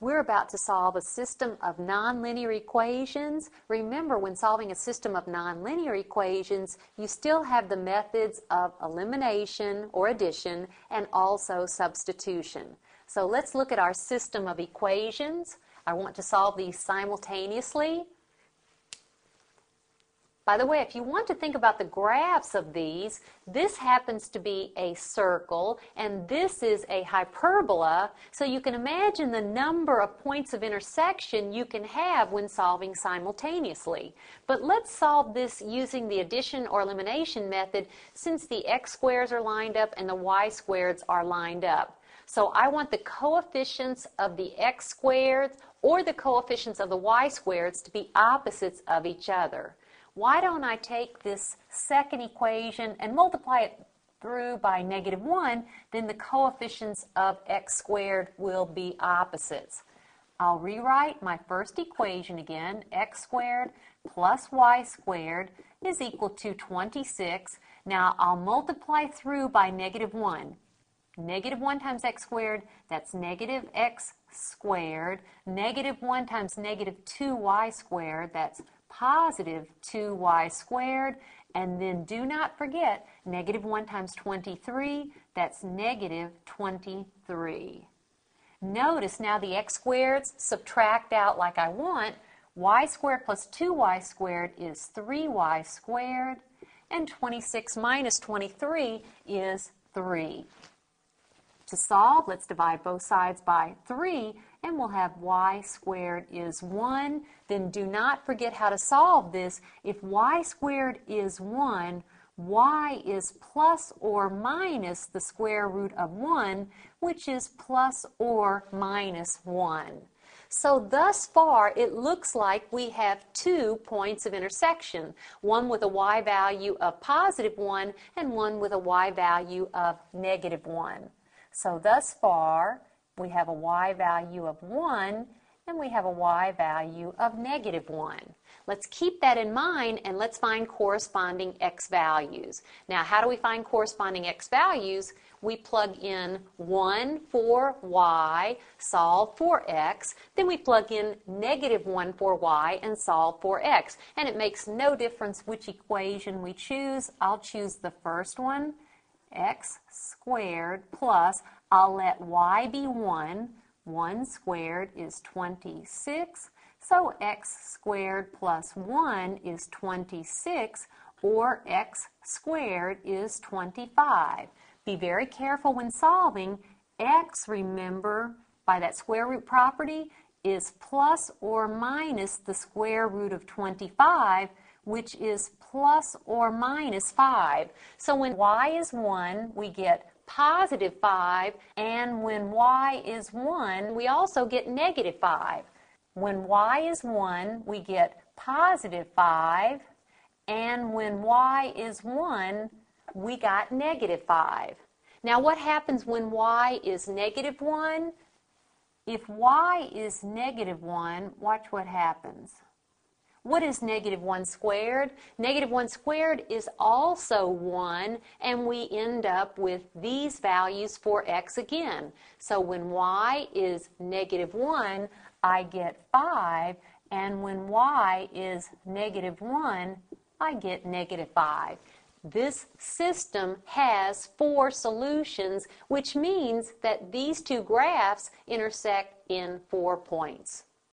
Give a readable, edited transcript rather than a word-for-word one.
We're about to solve a system of nonlinear equations. Remember, when solving a system of nonlinear equations, you still have the methods of elimination or addition and also substitution. So let's look at our system of equations. I want to solve these simultaneously. By the way, if you want to think about the graphs of these, this happens to be a circle and this is a hyperbola, so you can imagine the number of points of intersection you can have when solving simultaneously. But let's solve this using the addition or elimination method since the x squares are lined up and the y squareds are lined up. So I want the coefficients of the x squared or the coefficients of the y squareds to be opposites of each other. Why don't I take this second equation and multiply it through by -1, then the coefficients of x squared will be opposites. I'll rewrite my first equation again. X squared plus y squared is equal to 26. Now I'll multiply through by -1. -1 times x squared, that's negative x squared. -1 times -2y squared, that's positive 2y squared, and then do not forget -1 times 23, that's negative 23. Notice now the x squareds subtract out like I want. Y squared plus 2y squared is 3y squared, and 26 minus 23 is 3. To solve, let's divide both sides by 3, and we'll have y squared is 1. Then do not forget how to solve this. If y squared is 1, y is plus or minus the square root of 1, which is plus or minus 1. So thus far, it looks like we have 2 points of intersection, one with a y value of positive 1 and one with a y value of negative 1. So thus far, we have a y value of 1 and we have a y value of negative 1. Let's keep that in mind and let's find corresponding x values. Now, how do we find corresponding x values? We plug in 1 for y, solve for x, then we plug in -1 for y and solve for x. And it makes no difference which equation we choose. I'll choose the first one, x squared plus, I'll let y be 1. 1 squared is 26, so x squared plus 1 is 26, or x squared is 25. Be very careful when solving. X, remember, by that square root property, is plus or minus the square root of 25, which is plus or minus 5. So when y is 1, we get positive 5, and when y is 1, we also get negative 5. When y is 1, we get positive 5, and when y is 1, we got negative 5. Now what happens when y is negative 1? If y is negative 1, watch what happens. What is -1 squared? -1 squared is also 1, and we end up with these values for x again. So when y is -1, I get 5, and when y is -1, I get -5. This system has 4 solutions, which means that these two graphs intersect in 4 points.